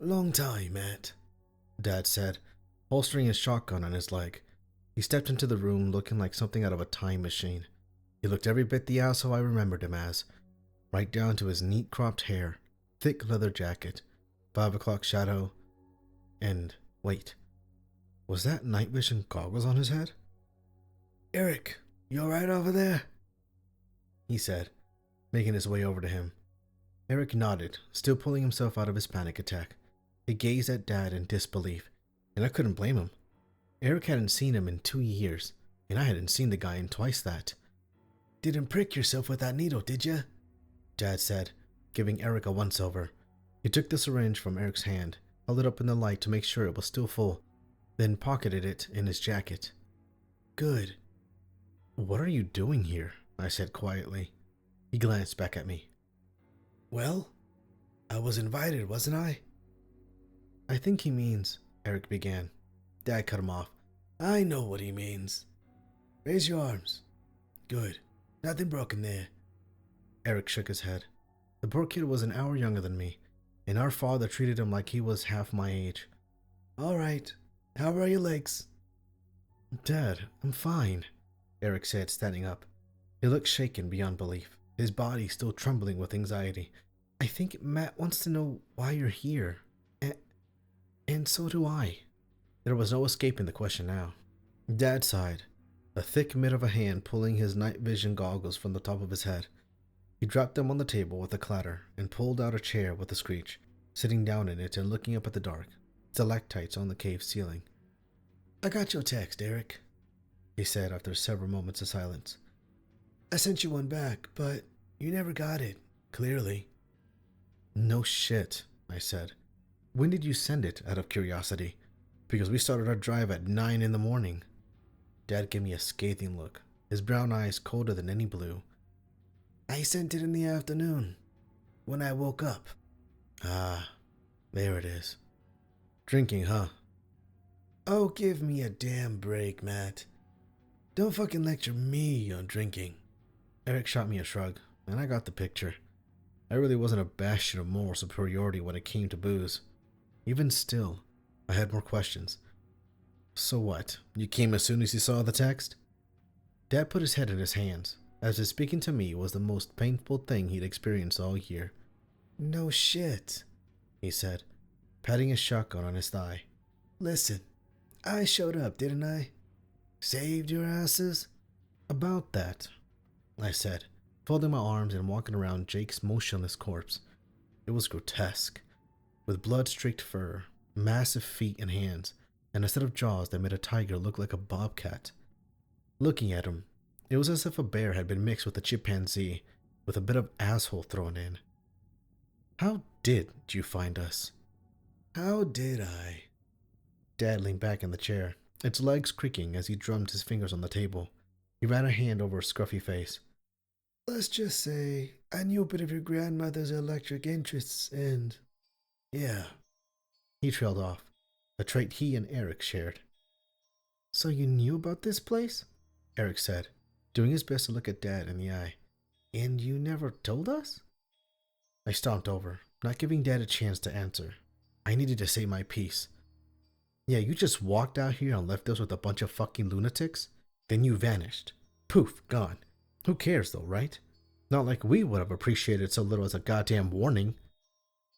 Long time, Matt, Dad said, holstering his shotgun on his leg. He stepped into the room looking like something out of a time machine. He looked every bit the asshole I remembered him as, right down to his neat cropped hair, thick leather jacket, 5 o'clock shadow, and wait, was that night vision goggles on his head? Eric, you alright over there? He said, making his way over to him. Eric nodded, still pulling himself out of his panic attack. He gazed at Dad in disbelief, and I couldn't blame him. Eric hadn't seen him in 2 years, and I hadn't seen the guy in twice that. Didn't prick yourself with that needle, did ya? Dad said, giving Eric a once-over. He took the syringe from Eric's hand, held it up in the light to make sure it was still full, then pocketed it in his jacket. Good. What are you doing here? I said quietly. He glanced back at me. Well, I was invited, wasn't I? I think he means, Eric began. Dad cut him off. I know what he means. Raise your arms. Good. Nothing broken there. Eric shook his head. The poor kid was an hour younger than me, and our father treated him like he was half my age. All right. How are your legs? Dad, I'm fine, Eric said, standing up. He looked shaken beyond belief, his body still trembling with anxiety. I think Matt wants to know why you're here. And so do I. There was no escaping the question now. Dad sighed, a thick mitt of a hand pulling his night vision goggles from the top of his head. He dropped them on the table with a clatter and pulled out a chair with a screech, sitting down in it and looking up at the dark stalactites on the cave ceiling. I got your text, Eric, he said after several moments of silence. I sent you one back, but you never got it, clearly. No shit, I said. When did you send it, out of curiosity? Because we started our drive at 9 in the morning. Dad gave me a scathing look, his brown eyes colder than any blue. I sent it in the afternoon, when I woke up. Ah, there it is. Drinking, huh? Oh, give me a damn break, Matt. Don't fucking lecture me on drinking. Eric shot me a shrug, and I got the picture. I really wasn't a bastion of moral superiority when it came to booze. Even still, I had more questions. So what? You came as soon as you saw the text? Dad put his head in his hands, as if speaking to me was the most painful thing he'd experienced all year. No shit, he said, patting his shotgun on his thigh. Listen, I showed up, didn't I? Saved your asses? About that, I said, folding my arms and walking around Jake's motionless corpse. It was grotesque, with blood-streaked fur, massive feet and hands, and a set of jaws that made a tiger look like a bobcat. Looking at him, it was as if a bear had been mixed with a chimpanzee, with a bit of asshole thrown in. How did you find us? How did I? Dad leaned back in the chair, its legs creaking as he drummed his fingers on the table. He ran a hand over his scruffy face. Let's just say I knew a bit of your grandmother's electric interests and... yeah. He trailed off, a trait he and Eric shared. So you knew about this place? Eric said, doing his best to look at Dad in the eye. And you never told us? I stomped over, not giving Dad a chance to answer. I needed to say my piece. Yeah, you just walked out here and left us with a bunch of fucking lunatics? Then you vanished. Poof, gone. Who cares though, right? Not like we would have appreciated so little as a goddamn warning.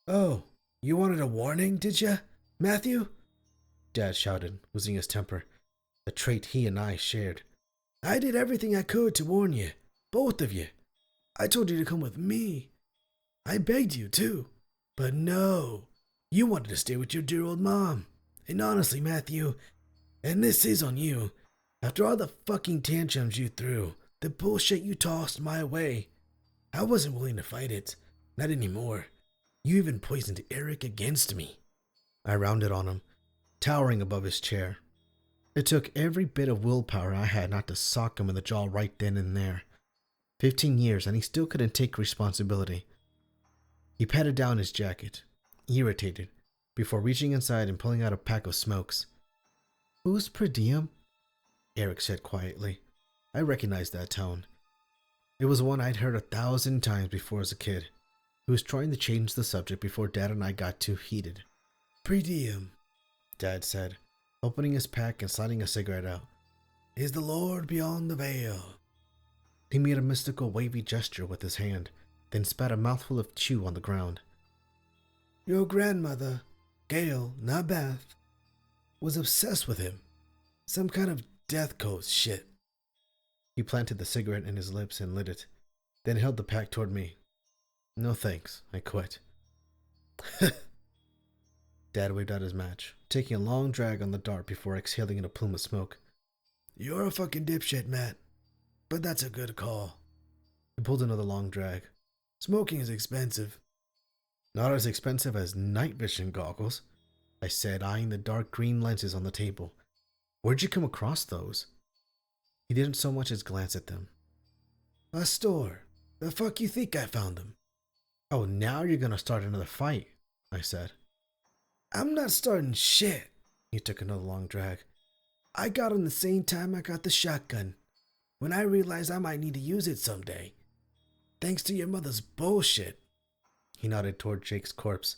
Oh, you wanted a warning, did ya, Matthew? Dad shouted, losing his temper, a trait he and I shared. I did everything I could to warn you, both of you. I told you to come with me. I begged you too, but no, you wanted to stay with your dear old mom. And honestly, Matthew, and this is on you, after all the fucking tantrums you threw, the bullshit you tossed my way, I wasn't willing to fight it. Not anymore. You even poisoned Eric against me. I rounded on him, towering above his chair. It took every bit of willpower I had not to sock him in the jaw right then and there. 15 years and he still couldn't take responsibility. He patted down his jacket, irritated, before reaching inside and pulling out a pack of smokes. Who's per diem? Eric said quietly. I recognized that tone. It was one I'd heard 1,000 times before as a kid. He was trying to change the subject before Dad and I got too heated. Carpe diem, Dad said, opening his pack and sliding a cigarette out. Is the Lord beyond the veil? He made a mystical wavy gesture with his hand, then spat a mouthful of chew on the ground. Your grandmother, Gail, not Beth, was obsessed with him. Some kind of death code shit. He planted the cigarette in his lips and lit it, then held the pack toward me. No thanks, I quit. Dad waved out his match, taking a long drag on the dart before exhaling in a plume of smoke. You're a fucking dipshit, Matt. But that's a good call. He pulled another long drag. Smoking is expensive. Not as expensive as night vision goggles, I said, eyeing the dark green lenses on the table. Where'd you come across those? He didn't so much as glance at them. A store. The fuck you think I found them? Oh, now you're gonna start another fight, I said. I'm not starting shit. He took another long drag. I got them the same time I got the shotgun, when I realized I might need to use it someday. Thanks to your mother's bullshit. He nodded toward Jake's corpse.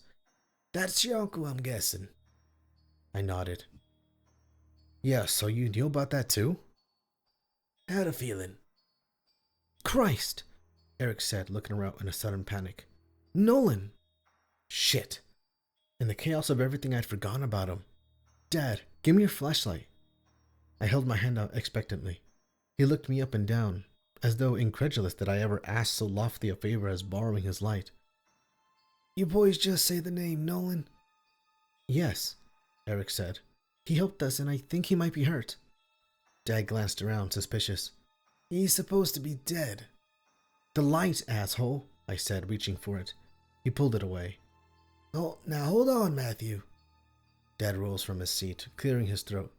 That's your uncle, I'm guessing. I nodded. Yeah, so you knew about that too? Had a feeling. Christ, Eric said, looking around in a sudden panic. Nolan! Shit. In the chaos of everything, I'd forgotten about him. Dad, give me your flashlight. I held my hand out expectantly. He looked me up and down, as though incredulous that I ever asked so lofty a favor as borrowing his light. You boys just say the name, Nolan? Yes, Eric said. He helped us and I think he might be hurt. Dad glanced around, suspicious. He's supposed to be dead. The light, asshole, I said, reaching for it. He pulled it away. Oh, now hold on, Matthew. Dad rose from his seat, clearing his throat.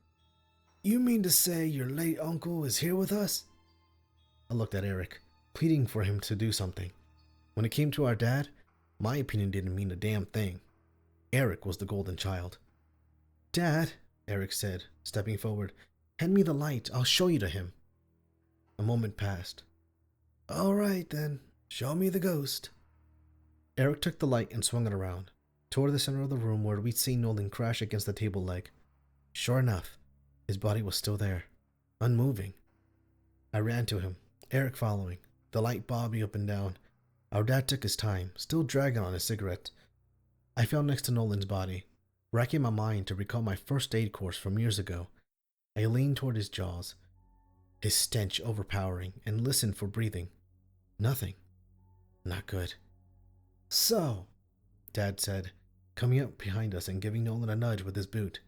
You mean to say your late uncle is here with us? I looked at Eric, pleading for him to do something. When it came to our dad, my opinion didn't mean a damn thing. Eric was the golden child. Dad, Eric said, stepping forward, hand me the light. I'll show you to him. A moment passed. All right, then. Show me the ghost. Eric took the light and swung it around, toward the center of the room where we'd seen Nolan crash against the table leg. Sure enough, his body was still there, unmoving. I ran to him, Eric following, the light bobbing up and down. Our dad took his time, still dragging on his cigarette. I fell next to Nolan's body, racking my mind to recall my first aid course from years ago. I leaned toward his jaws, his stench overpowering, and listened for breathing. Nothing. Not good. So, Dad said, coming up behind us and giving Nolan a nudge with his boot.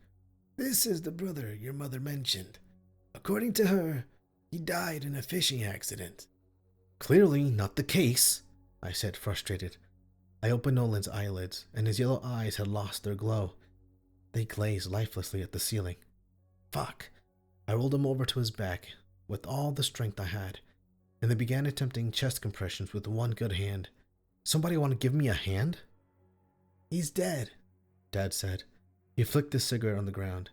This is the brother your mother mentioned. According to her, he died in a fishing accident. Clearly not the case, I said, frustrated. I opened Nolan's eyelids, and his yellow eyes had lost their glow. They glazed lifelessly at the ceiling. Fuck. I rolled him over to his back with all the strength I had, and they began attempting chest compressions with one good hand. Somebody want to give me a hand? He's dead, Dad said. He flicked his cigarette on the ground.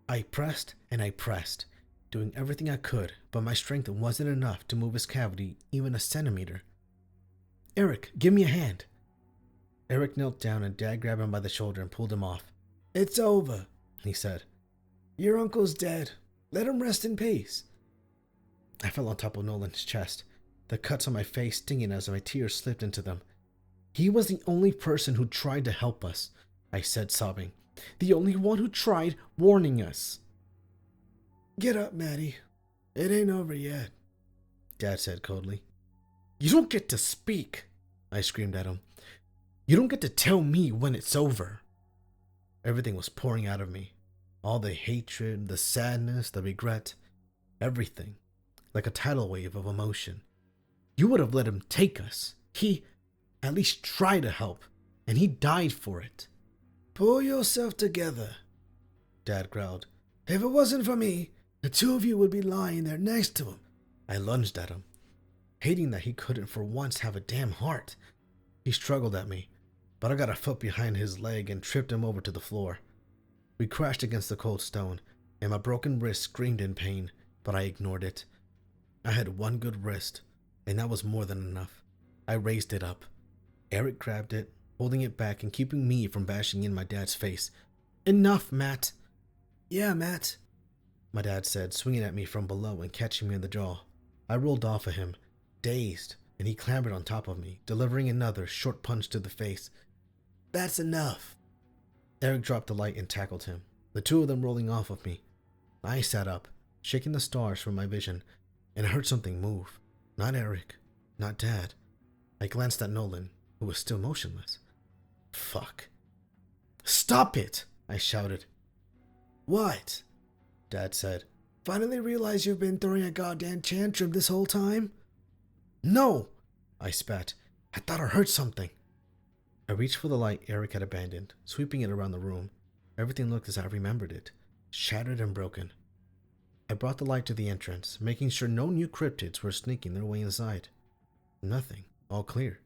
I pressed and I pressed, doing everything I could, but my strength wasn't enough to move his cavity even a centimeter. Eric, give me a hand. Eric knelt down and Dad grabbed him by the shoulder and pulled him off. It's over, he said. Your uncle's dead. Let him rest in peace. I fell on top of Nolan's chest, the cuts on my face stinging as my tears slipped into them. He was the only person who tried to help us, I said, sobbing. The only one who tried warning us. Get up, Maddie. It ain't over yet, Dad said coldly. You don't get to speak, I screamed at him. You don't get to tell me when it's over. Everything was pouring out of me. All the hatred, the sadness, the regret, everything, like a tidal wave of emotion. You would have let him take us. He at least tried to help, and he died for it. Pull yourself together, Dad growled. If it wasn't for me, the two of you would be lying there next to him. I lunged at him, hating that he couldn't for once have a damn heart. He struggled at me, but I got a foot behind his leg and tripped him over to the floor. We crashed against the cold stone, and my broken wrist screamed in pain, but I ignored it. I had one good wrist, and that was more than enough. I raised it up. Eric grabbed it, holding it back and keeping me from bashing in my dad's face. "Enough, Matt." "Yeah, Matt," my dad said, swinging at me from below and catching me in the jaw. I rolled off of him, dazed, and he clambered on top of me, delivering another short punch to the face. "That's enough." Eric dropped the light and tackled him, the two of them rolling off of me. I sat up, shaking the stars from my vision, and I heard something move. Not Eric, not Dad. I glanced at Nolan, who was still motionless. Fuck. "Stop it!" I shouted. "What?" Dad said. "Finally realize you've been throwing a goddamn tantrum this whole time?" "No!" I spat. "I thought I heard something." I reached for the light Eric had abandoned, sweeping it around the room. Everything looked as I remembered it, shattered and broken. I brought the light to the entrance, making sure no new cryptids were sneaking their way inside. Nothing. All clear.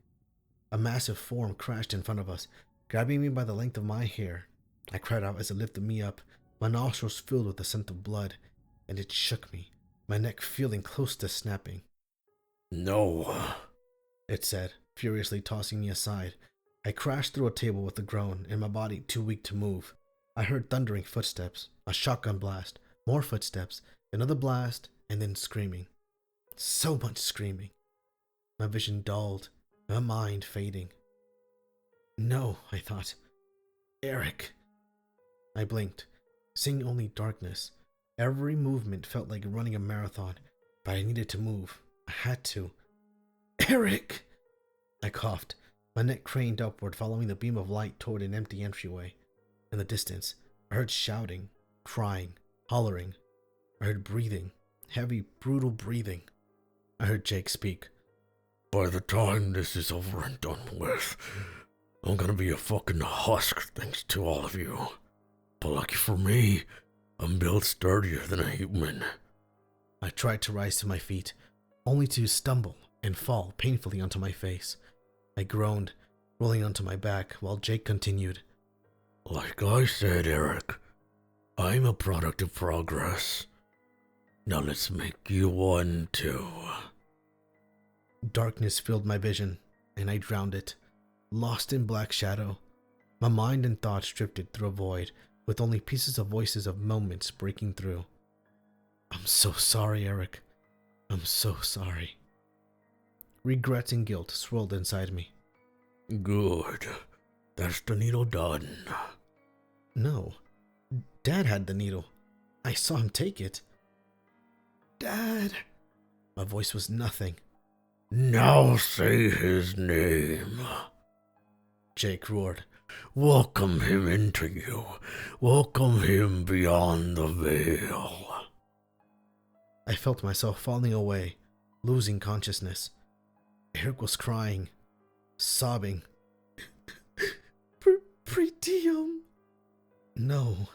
A massive form crashed in front of us, grabbing me by the length of my hair. I cried out as it lifted me up, my nostrils filled with the scent of blood, and it shook me, my neck feeling close to snapping. "No," it said, furiously tossing me aside. I crashed through a table with a groan, and my body too weak to move. I heard thundering footsteps, a shotgun blast, more footsteps, another blast, and then screaming. So much screaming. My vision dulled, my mind fading. No, I thought. Eric. I blinked, seeing only darkness. Every movement felt like running a marathon, but I needed to move. I had to. "Eric!" I coughed, my neck craned upward, following the beam of light toward an empty entryway. In the distance, I heard shouting, crying, hollering. I heard breathing, heavy, brutal breathing. I heard Jake speak. "By the time this is over and done with, I'm gonna be a fucking husk thanks to all of you. But lucky for me, I'm built sturdier than a human." I tried to rise to my feet, only to stumble and fall painfully onto my face. I groaned, rolling onto my back, while Jake continued. "Like I said, Eric, I'm a product of progress. Now let's make you one too." Darkness filled my vision, and I drowned it, lost in black shadow. My mind and thoughts drifted through a void, with only pieces of voices of moments breaking through. "I'm so sorry, Eric. I'm so sorry." Regret and guilt swirled inside me. "Good. That's the needle done." "No. Dad had the needle. I saw him take it." "Dad." My voice was nothing. "Now say his name," Jake roared. "Welcome him into you. Welcome him beyond the veil." I felt myself falling away, losing consciousness. Eric was crying, sobbing. "Per diem." No,